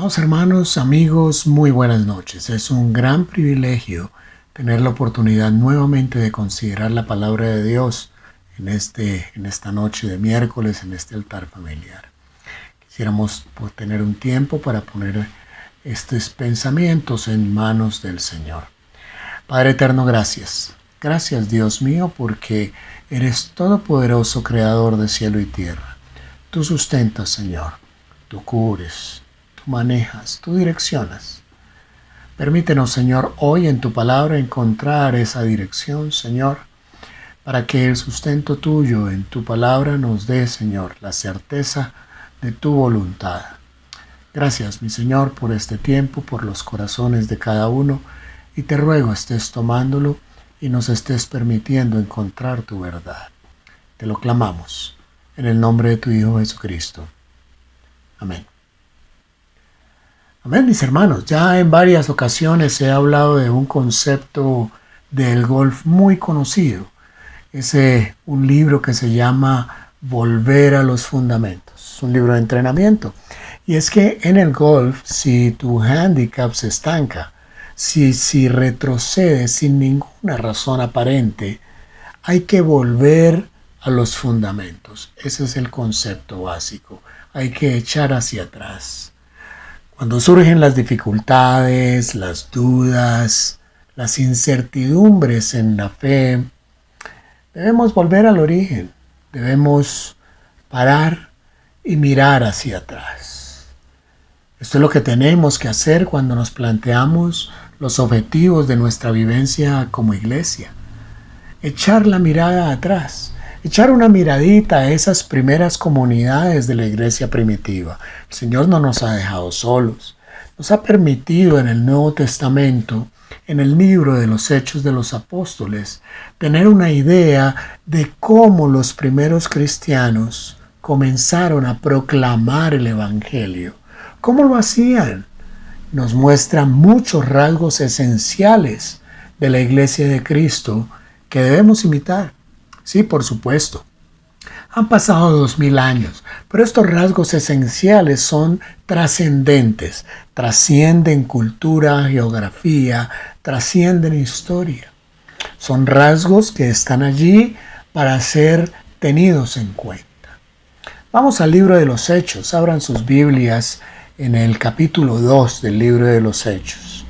Amados hermanos, amigos, muy buenas noches. Es un gran privilegio tener la oportunidad nuevamente de considerar la palabra de Dios en esta noche de miércoles, en este altar familiar. Quisiéramos tener un tiempo para poner estos pensamientos en manos del Señor. Padre eterno, gracias. Gracias, Dios mío, porque eres todopoderoso, creador de cielo y tierra. Tú sustentas, Señor. Tú cubres. Tú manejas, tú direccionas. Permítenos, Señor, hoy en tu palabra encontrar esa dirección, Señor, para que el sustento tuyo en tu palabra nos dé, Señor, la certeza de tu voluntad. Gracias, mi Señor, por este tiempo, por los corazones de cada uno, y te ruego estés tomándolo y nos estés permitiendo encontrar tu verdad. Te lo clamamos, en el nombre de tu Hijo Jesucristo. Amén. Amén, mis hermanos. Ya en varias ocasiones he hablado de un concepto del golf muy conocido. Es un libro que se llama Volver a los Fundamentos. Es un libro de entrenamiento. Y es que en el golf, si tu handicap se estanca, si retrocedes sin ninguna razón aparente, hay que volver a los fundamentos. Ese es el concepto básico. Hay que echar hacia atrás. Cuando surgen las dificultades, las dudas, las incertidumbres en la fe, debemos volver al origen, debemos parar y mirar hacia atrás. Esto es lo que tenemos que hacer cuando nos planteamos los objetivos de nuestra vivencia como iglesia. Echar la mirada atrás. Echar una miradita a esas primeras comunidades de la iglesia primitiva. El Señor no nos ha dejado solos. Nos ha permitido en el Nuevo Testamento, en el libro de los Hechos de los Apóstoles, tener una idea de cómo los primeros cristianos comenzaron a proclamar el Evangelio. ¿Cómo lo hacían? Nos muestran muchos rasgos esenciales de la iglesia de Cristo que debemos imitar. Sí, por supuesto. Han pasado 2000 años, pero estos rasgos esenciales son trascendentes, trascienden cultura, geografía, trascienden historia. Son rasgos que están allí para ser tenidos en cuenta. Vamos al libro de los Hechos. Abran sus Biblias en el capítulo 2 del libro de los Hechos.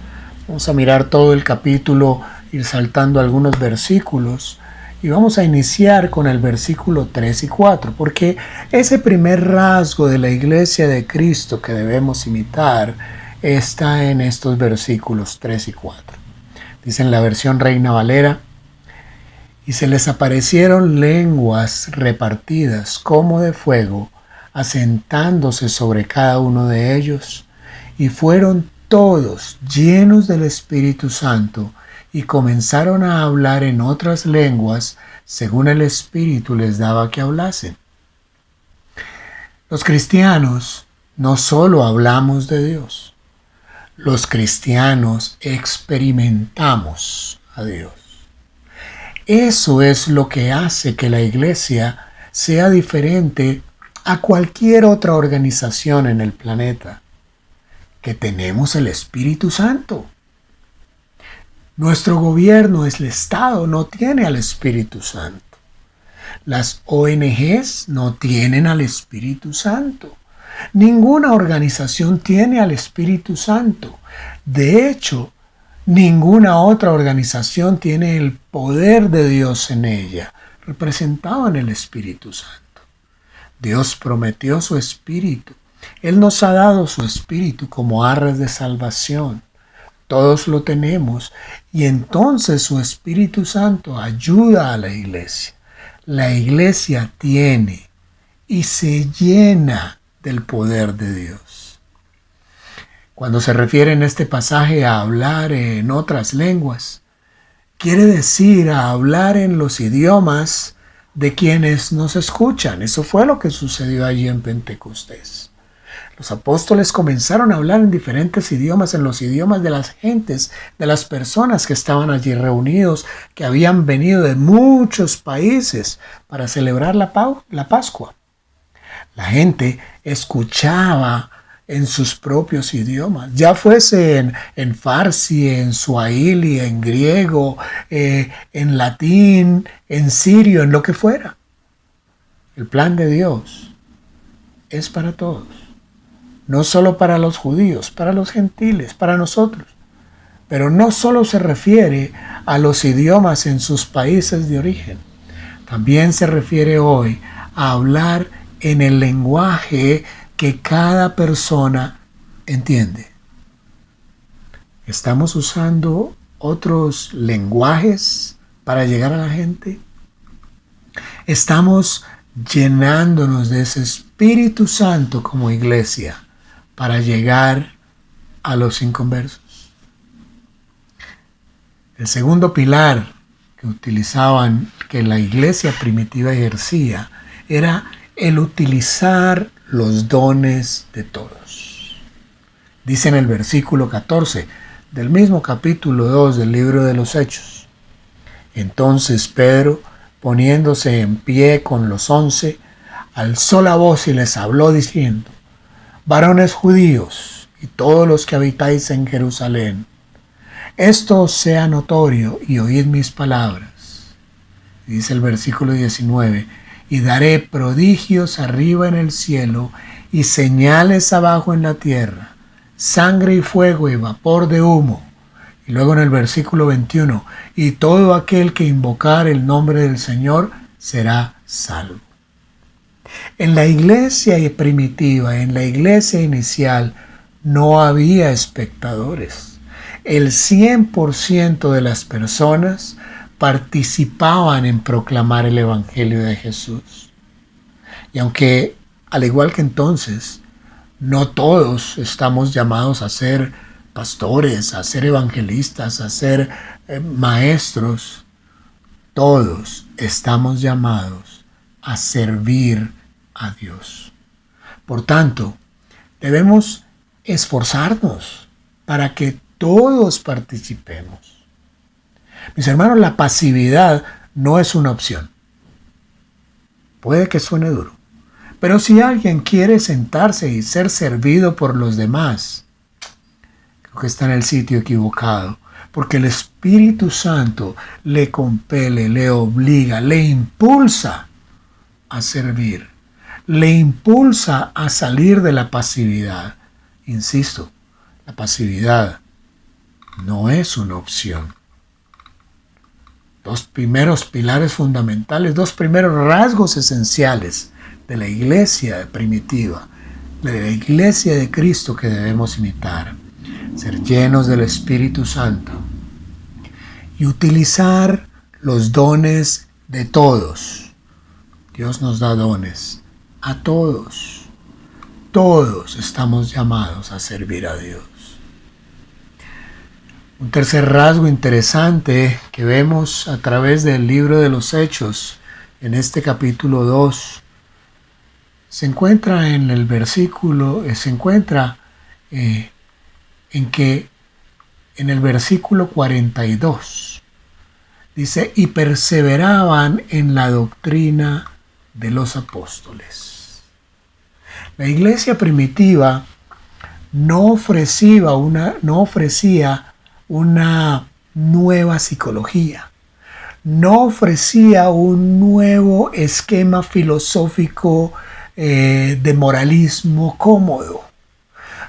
Vamos a mirar todo el capítulo, ir saltando algunos versículos. Y vamos a iniciar con el versículo 3 y 4, porque ese primer rasgo de la iglesia de Cristo que debemos imitar está en estos versículos 3 y 4. Dice en la versión Reina Valera: y se les aparecieron lenguas repartidas como de fuego, asentándose sobre cada uno de ellos, y fueron todos llenos del Espíritu Santo, y comenzaron a hablar en otras lenguas según el Espíritu les daba que hablasen. Los cristianos no solo hablamos de Dios, los cristianos experimentamos a Dios. Eso es lo que hace que la iglesia sea diferente a cualquier otra organización en el planeta, que tenemos el Espíritu Santo. Nuestro gobierno, el Estado, no tiene al Espíritu Santo. Las ONGs no tienen al Espíritu Santo. Ninguna organización tiene al Espíritu Santo. De hecho, ninguna otra organización tiene el poder de Dios en ella, representado en el Espíritu Santo. Dios prometió su Espíritu. Él nos ha dado su Espíritu como arras de salvación. Todos lo tenemos, y entonces su Espíritu Santo ayuda a la iglesia. La iglesia tiene y se llena del poder de Dios. Cuando se refiere en este pasaje a hablar en otras lenguas, quiere decir a hablar en los idiomas de quienes nos escuchan. Eso fue lo que sucedió allí en Pentecostés. Los apóstoles comenzaron a hablar en diferentes idiomas, en los idiomas de las gentes, de las personas que estaban allí reunidos, que habían venido de muchos países para celebrar la Pascua. La gente escuchaba en sus propios idiomas, ya fuese en farsi, en suahili, en griego, en latín, en sirio, en lo que fuera. El plan de Dios es para todos, no solo para los judíos, para los gentiles, para nosotros. Pero no solo se refiere a los idiomas en sus países de origen, también se refiere hoy a hablar en el lenguaje que cada persona entiende. ¿Estamos usando otros lenguajes para llegar a la gente? ¿Estamos llenándonos de ese Espíritu Santo como iglesia para llegar a los inconversos? El segundo pilar que utilizaban, que la iglesia primitiva ejercía, era el utilizar los dones de todos. Dice en el versículo 14 del mismo capítulo 2 del libro de los Hechos: entonces Pedro, poniéndose en pie con los 11, alzó la voz y les habló diciendo: varones judíos y todos los que habitáis en Jerusalén, esto os sea notorio y oíd mis palabras. Dice el versículo 19: y daré prodigios arriba en el cielo y señales abajo en la tierra, sangre y fuego y vapor de humo. Y luego en el versículo 21: y todo aquel que invocar el nombre del Señor será salvo. En la iglesia primitiva, en la iglesia inicial, no había espectadores. El 100% de las personas participaban en proclamar el Evangelio de Jesús. Y aunque, al igual que entonces, no todos estamos llamados a ser pastores, a ser evangelistas, a ser maestros, todos estamos llamados a servir a Dios. Por tanto, debemos esforzarnos para que todos participemos. Mis hermanos, la pasividad no es una opción. Puede que suene duro, pero si alguien quiere sentarse y ser servido por los demás, creo que está en el sitio equivocado, porque el Espíritu Santo le compele, le obliga, le impulsa a servir, le impulsa a salir de la pasividad. Insisto, la pasividad no es una opción. Dos primeros pilares fundamentales, dos primeros rasgos esenciales de la iglesia primitiva, de la iglesia de Cristo que debemos imitar: ser llenos del Espíritu Santo y utilizar los dones de todos. Dios nos da dones a todos. Todos estamos llamados a servir a Dios. Un tercer rasgo interesante que vemos a través del libro de los Hechos, en este capítulo 2, se encuentra en el versículo, en el versículo 42, dice: y perseveraban en la doctrina de los apóstoles. La iglesia primitiva no ofrecía una nueva psicología, no ofrecía un nuevo esquema filosófico de moralismo cómodo,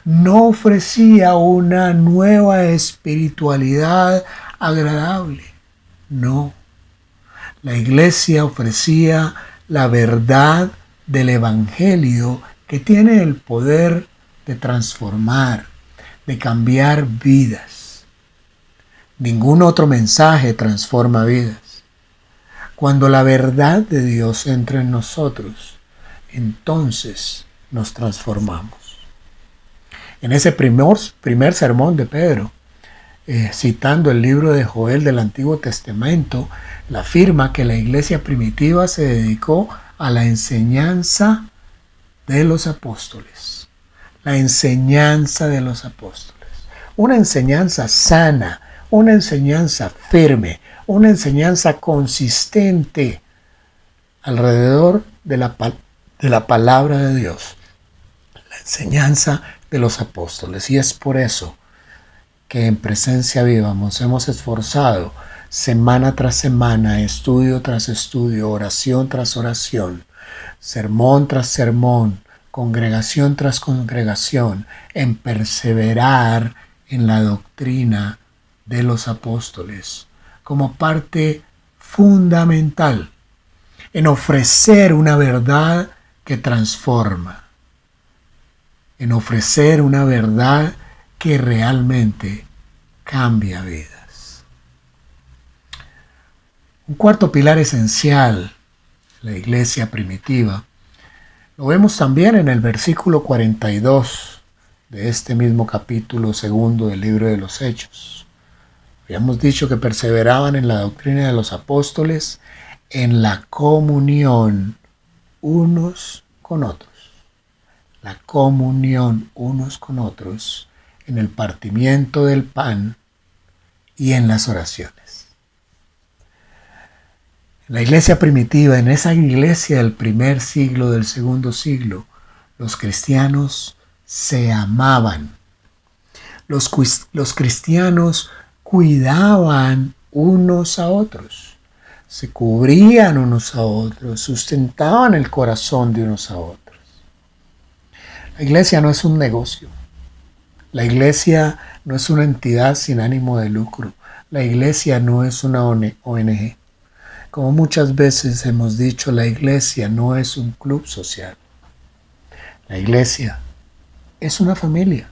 no ofrecía una nueva espiritualidad agradable. No, la iglesia ofrecía la verdad del Evangelio, que tiene el poder de transformar, de cambiar vidas. Ningún otro mensaje transforma vidas. Cuando la verdad de Dios entra en nosotros, entonces nos transformamos. En ese primer sermón de Pedro, citando el libro de Joel del Antiguo Testamento, le afirma que la iglesia primitiva se dedicó a la enseñanza de los apóstoles. La enseñanza de los apóstoles. Una enseñanza sana, una enseñanza firme, una enseñanza consistente alrededor de la palabra de Dios. La enseñanza de los apóstoles. Y es por eso que en Presencia Viva nos hemos esforzado semana tras semana, estudio tras estudio, oración tras oración, sermón tras sermón, congregación tras congregación, en perseverar en la doctrina de los apóstoles como parte fundamental en ofrecer una verdad que transforma, en ofrecer una verdad que realmente cambia vidas. Un cuarto pilar esencial, la iglesia primitiva, lo vemos también en el versículo 42 de este mismo capítulo segundo del libro de los Hechos. Habíamos dicho que perseveraban en la doctrina de los apóstoles, en la comunión unos con otros. La comunión unos con otros, en el partimiento del pan y en las oraciones. En la iglesia primitiva, en esa iglesia del primer siglo, del segundo siglo, los cristianos se amaban. Los cristianos cuidaban unos a otros, se cubrían unos a otros, sustentaban el corazón de unos a otros. La iglesia no es un negocio. La iglesia no es una entidad sin ánimo de lucro. La iglesia no es una ONG. Como muchas veces hemos dicho, la iglesia no es un club social. La iglesia es una familia.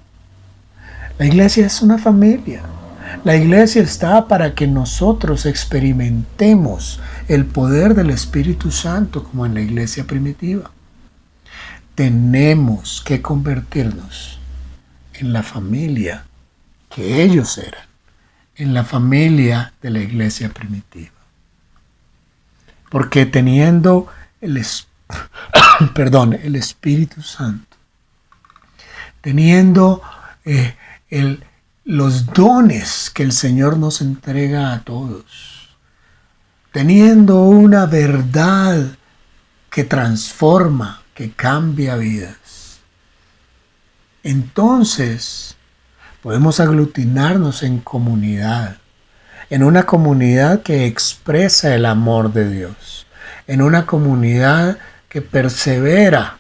La iglesia es una familia. La iglesia está para que nosotros experimentemos el poder del Espíritu Santo como en la iglesia primitiva. Tenemos que convertirnos en la familia que ellos eran, en la familia de la iglesia primitiva. Porque teniendo el Espíritu Santo, teniendo los dones que el Señor nos entrega a todos, teniendo una verdad que transforma, que cambia vidas, entonces podemos aglutinarnos en comunidad, en una comunidad que expresa el amor de Dios, en una comunidad que persevera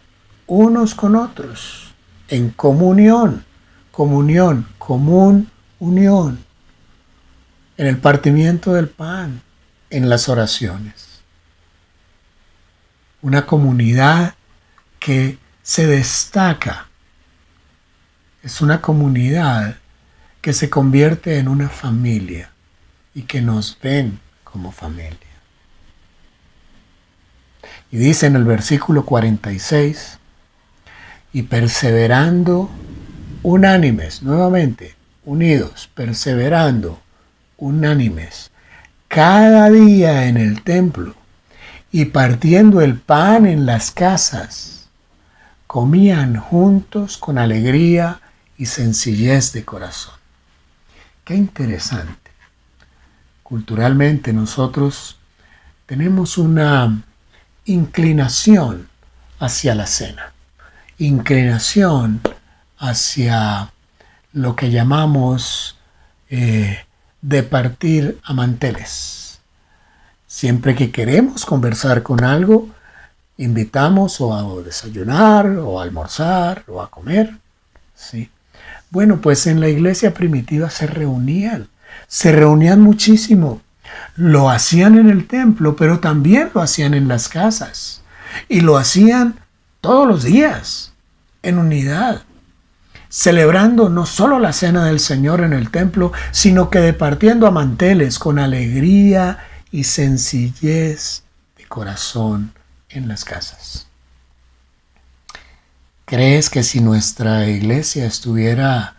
unos con otros, en comunión, unión, en el partimiento del pan, en las oraciones. Una comunidad que se destaca. Es una comunidad que se convierte en una familia y que nos ven como familia. Y dice en el versículo 46, y perseverando unánimes, nuevamente, unidos, perseverando unánimes, cada día en el templo y partiendo el pan en las casas, comían juntos con alegría y sencillez de corazón. Qué interesante. Culturalmente nosotros tenemos una inclinación hacia la cena, inclinación hacia lo que llamamos de partir a manteles. Siempre que queremos conversar con algo, invitamos o a desayunar, o a almorzar, o a comer. ¿Sí? Bueno, pues en la iglesia primitiva se reunían muchísimo. Lo hacían en el templo, pero también lo hacían en las casas. Y lo hacían todos los días, en unidad, celebrando no solo la cena del Señor en el templo, sino que departiendo a manteles con alegría y sencillez de corazón en las casas. ¿Crees que si nuestra iglesia estuviera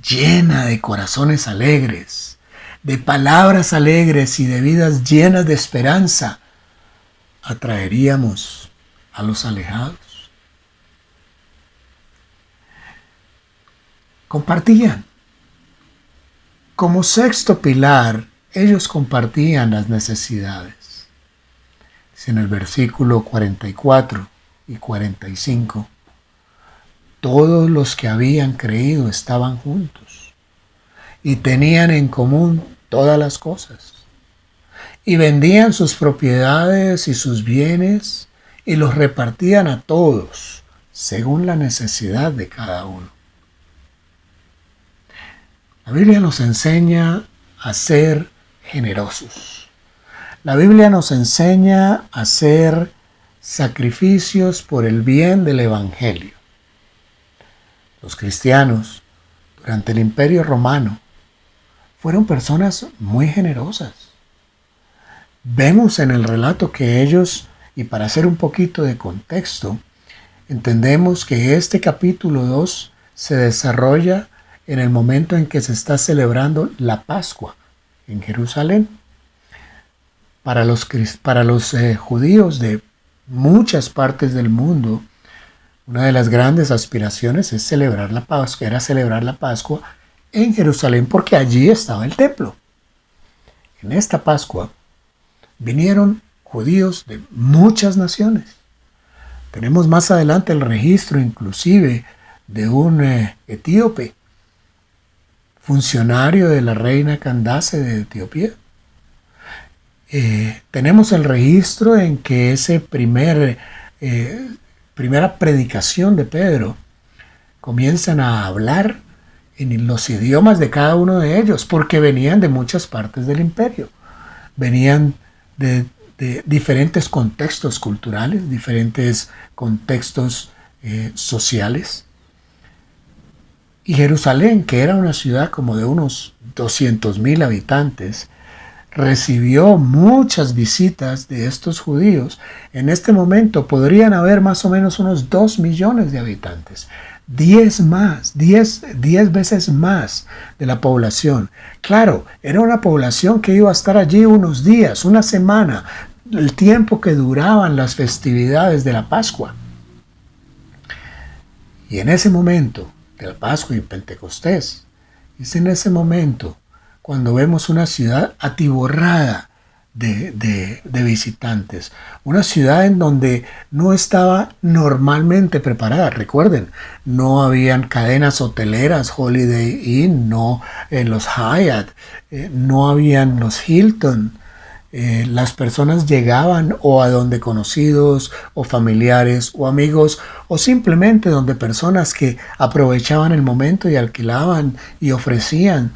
llena de corazones alegres, de palabras alegres y de vidas llenas de esperanza, atraeríamos a los alejados? Compartían. Como sexto pilar, ellos compartían las necesidades. Dice en el versículo 44 y 45, todos los que habían creído estaban juntos y tenían en común todas las cosas. Y vendían sus propiedades y sus bienes y los repartían a todos según la necesidad de cada uno. La Biblia nos enseña a ser generosos. La Biblia nos enseña a hacer sacrificios por el bien del Evangelio. Los cristianos, durante el Imperio Romano, fueron personas muy generosas. Vemos en el relato que ellos, y para hacer un poquito de contexto, entendemos que este capítulo 2 se desarrolla en el momento en que se está celebrando la Pascua en Jerusalén. Para los judíos de muchas partes del mundo, una de las grandes aspiraciones es celebrar la Pascua, era celebrar la Pascua en Jerusalén porque allí estaba el templo. En esta Pascua vinieron judíos de muchas naciones. Tenemos más adelante el registro inclusive de un etíope, funcionario de la reina Candace de Etiopía. Tenemos el registro en que ese primera predicación de Pedro comienzan a hablar en los idiomas de cada uno de ellos, porque venían de muchas partes del imperio, venían de diferentes contextos culturales, diferentes contextos sociales. Y Jerusalén, que era una ciudad como de unos 200,000 habitantes, recibió muchas visitas de estos judíos. En este momento podrían haber más o menos unos 2 millones de habitantes. 10 veces más de la población. Claro, era una población que iba a estar allí unos días, una semana, el tiempo que duraban las festividades de la Pascua. Y en ese momento de la Pascua y Pentecostés, es en ese momento cuando vemos una ciudad atiborrada de visitantes, una ciudad en donde no estaba normalmente preparada. Recuerden, no habían cadenas hoteleras, Holiday Inn, no los Hyatt, no habían los Hilton. Las personas llegaban o a donde conocidos o familiares o amigos o simplemente donde personas que aprovechaban el momento y alquilaban y ofrecían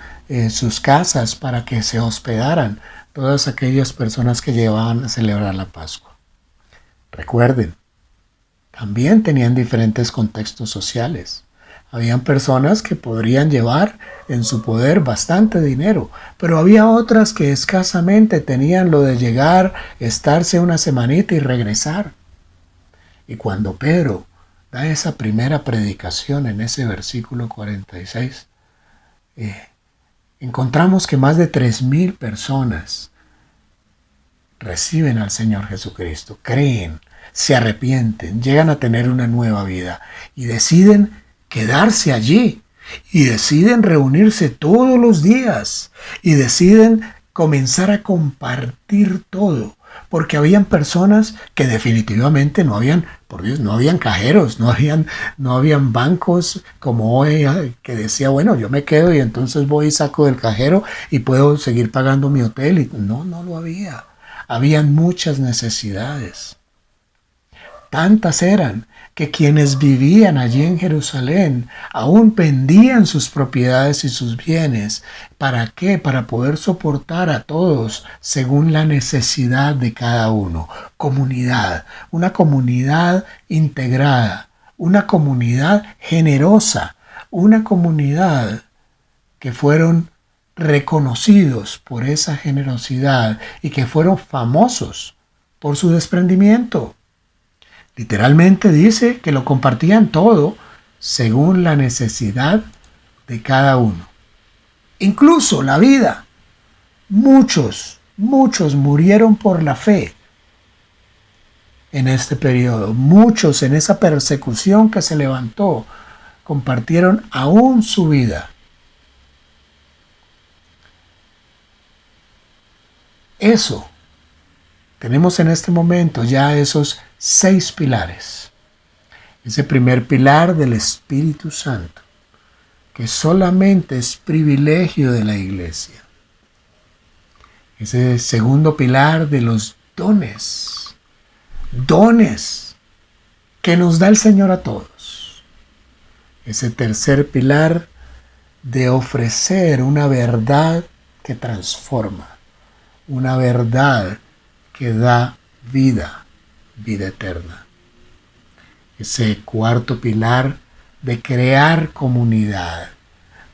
sus casas para que se hospedaran todas aquellas personas que llevaban a celebrar la Pascua. Recuerden, también tenían diferentes contextos sociales. Habían personas que podrían llevar en su poder bastante dinero, pero había otras que escasamente tenían lo de llegar, estarse una semanita y regresar. Y cuando Pedro da esa primera predicación en ese versículo 46, encontramos que más de 3,000 personas reciben al Señor Jesucristo, creen, se arrepienten, llegan a tener una nueva vida y deciden quedarse allí y deciden reunirse todos los días y deciden comenzar a compartir todo, porque habían personas que definitivamente no habían, por Dios, no habían cajeros, no habían bancos como hoy, que decía, bueno, yo me quedo y entonces voy y saco del cajero y puedo seguir pagando mi hotel. Y no lo había. Habían muchas necesidades. Tantas eran que quienes vivían allí en Jerusalén aún vendían sus propiedades y sus bienes. ¿Para qué? Para poder soportar a todos según la necesidad de cada uno. Comunidad, una comunidad integrada, una comunidad generosa, una comunidad que fueron reconocidos por esa generosidad y que fueron famosos por su desprendimiento. Literalmente dice que lo compartían todo según la necesidad de cada uno. Incluso la vida. Muchos murieron por la fe en este periodo. Muchos en esa persecución que se levantó compartieron aún su vida. Eso. Tenemos en este momento ya esos 6 pilares. Ese primer pilar del Espíritu Santo, que solamente es privilegio de la iglesia. Ese segundo pilar de los dones. Dones que nos da el Señor a todos. Ese tercer pilar de ofrecer una verdad que transforma. Una verdad que da vida, vida eterna. Ese cuarto pilar de crear comunidad,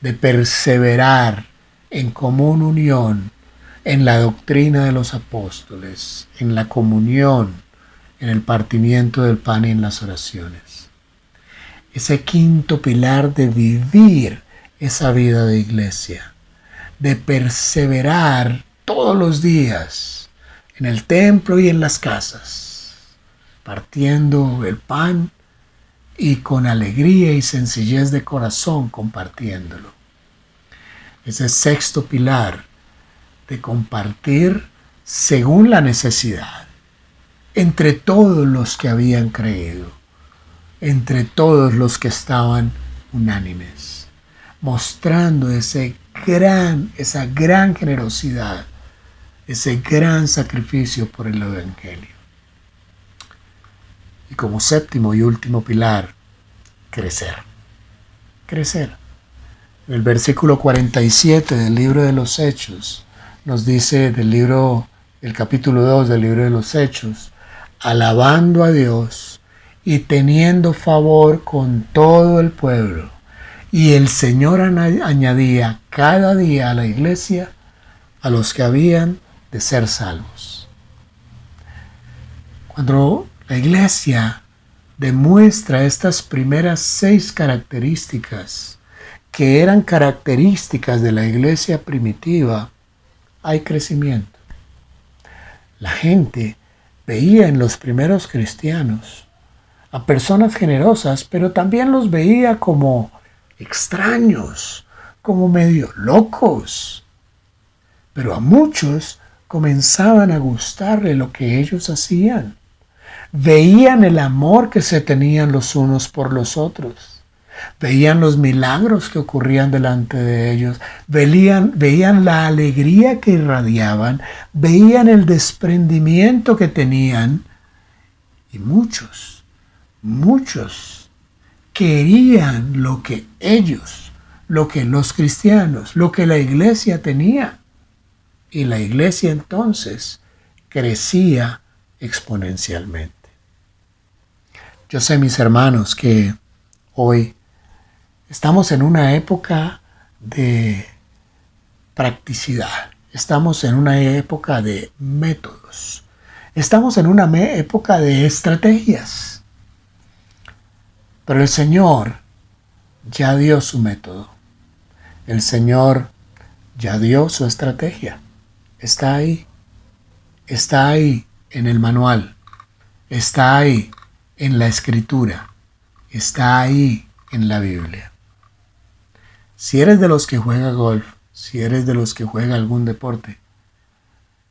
de perseverar en común unión, en la doctrina de los apóstoles, en la comunión, en el partimiento del pan y en las oraciones. Ese quinto pilar de vivir esa vida de iglesia, de perseverar todos los días en el templo y en las casas, partiendo el pan y con alegría y sencillez de corazón compartiéndolo. Ese sexto pilar de compartir según la necesidad, entre todos los que habían creído, entre todos los que estaban unánimes, mostrando esa gran generosidad, ese gran sacrificio por el Evangelio. Y como séptimo y último pilar, crecer. Crecer. El versículo 47 del libro de los Hechos nos dice el capítulo 2 del libro de los Hechos, alabando a Dios y teniendo favor con todo el pueblo. Y el Señor añadía cada día a la iglesia a los que habían de ser salvos. Cuando la iglesia demuestra estas primeras 6 características que eran características de la iglesia primitiva, hay crecimiento. La gente veía en los primeros cristianos a personas generosas, pero también los veía como extraños, como medio locos. Pero a muchos comenzaban a gustarle lo que ellos hacían. Veían el amor que se tenían los unos por los otros. Veían los milagros que ocurrían delante de ellos. Veían la alegría que irradiaban. Veían el desprendimiento que tenían. Y muchos querían lo que ellos, lo que los cristianos, lo que la iglesia tenía. Y la iglesia entonces crecía exponencialmente. Yo sé, mis hermanos, que hoy estamos en una época de practicidad. Estamos en una época de métodos. Estamos en una época de estrategias. Pero el Señor ya dio su método. El Señor ya dio su estrategia. Está ahí. Está ahí en el manual. Está ahí en la escritura. Está ahí en la Biblia. Si eres de los que juega golf, si eres de los que juega algún deporte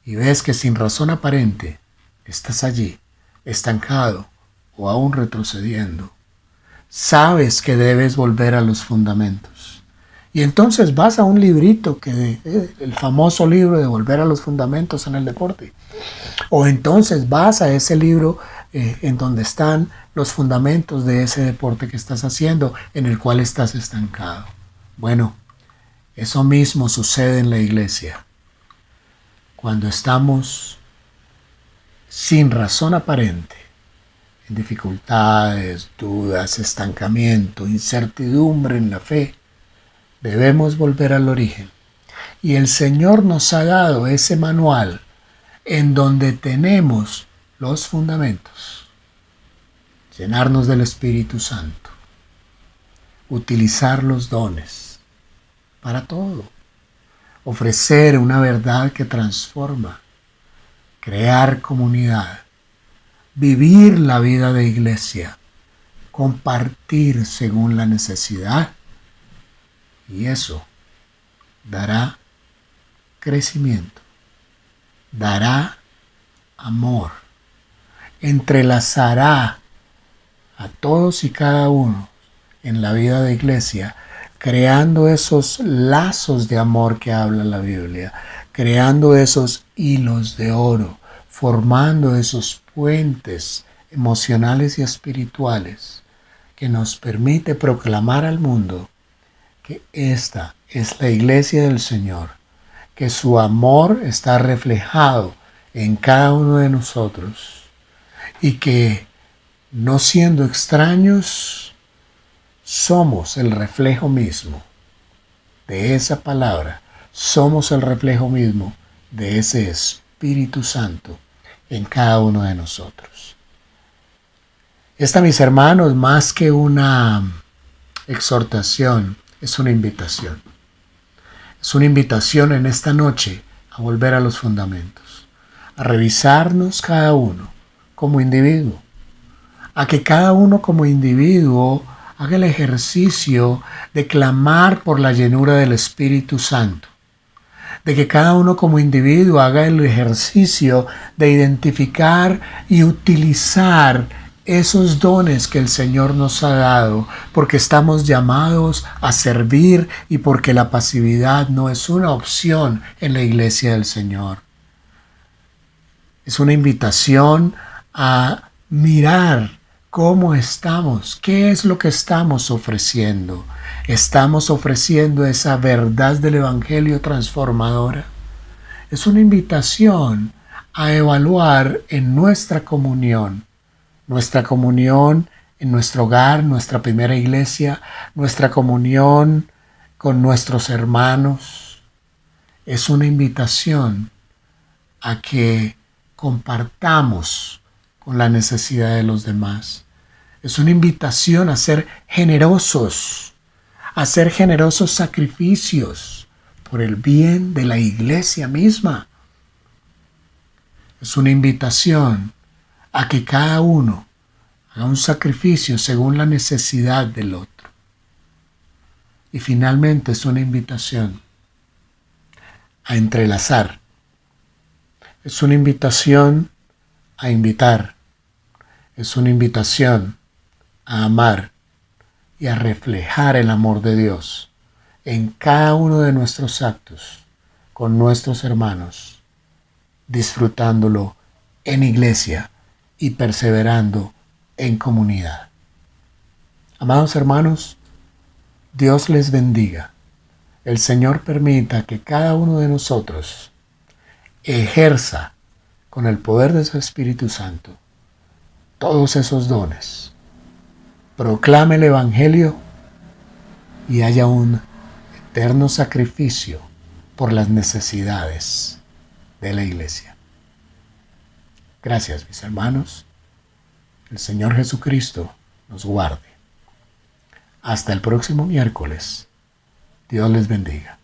y ves que sin razón aparente estás allí, estancado o aún retrocediendo, sabes que debes volver a los fundamentos. Y entonces vas a un librito, el famoso libro de Volver a los Fundamentos en el Deporte. O entonces vas a ese libro en donde están los fundamentos de ese deporte que estás haciendo, en el cual estás estancado. Bueno, eso mismo sucede en la iglesia. Cuando estamos sin razón aparente, en dificultades, dudas, estancamiento, incertidumbre en la fe, debemos volver al origen. Y el Señor nos ha dado ese manual en donde tenemos los fundamentos. Llenarnos del Espíritu Santo. Utilizar los dones para todo. Ofrecer una verdad que transforma. Crear comunidad. Vivir la vida de iglesia. Compartir según la necesidad. Y eso dará crecimiento, dará amor, entrelazará a todos y cada uno en la vida de iglesia, creando esos lazos de amor que habla la Biblia, creando esos hilos de oro, formando esos puentes emocionales y espirituales que nos permite proclamar al mundo que esta es la iglesia del Señor, que su amor está reflejado en cada uno de nosotros y que, no siendo extraños, somos el reflejo mismo de esa palabra, somos el reflejo mismo de ese Espíritu Santo en cada uno de nosotros. Esta, mis hermanos, más que una exhortación, es una invitación. Es una invitación en esta noche a volver a los fundamentos, a revisarnos cada uno como individuo, a que cada uno como individuo haga el ejercicio de clamar por la llenura del Espíritu Santo, de que cada uno como individuo haga el ejercicio de identificar y utilizar esos dones que el Señor nos ha dado, porque estamos llamados a servir y porque la pasividad no es una opción en la iglesia del Señor. Es una invitación a mirar cómo estamos, qué es lo que estamos ofreciendo. ¿Estamos ofreciendo esa verdad del Evangelio transformadora? Es una invitación a evaluar en nuestra comunión en nuestro hogar, nuestra primera iglesia, nuestra comunión con nuestros hermanos. Es una invitación a que compartamos con la necesidad de los demás. Es una invitación a ser generosos sacrificios por el bien de la iglesia misma. Es una invitación a que cada uno haga un sacrificio según la necesidad del otro. Y finalmente es una invitación a entrelazar. Es una invitación a invitar. Es una invitación a amar y a reflejar el amor de Dios en cada uno de nuestros actos con nuestros hermanos, disfrutándolo en iglesia y perseverando en comunidad. Amados hermanos, Dios les bendiga. El Señor permita que cada uno de nosotros ejerza con el poder de su Espíritu Santo todos esos dones. Proclame el Evangelio y haya un eterno sacrificio por las necesidades de la iglesia. Gracias, mis hermanos. El Señor Jesucristo nos guarde. Hasta el próximo miércoles. Dios les bendiga.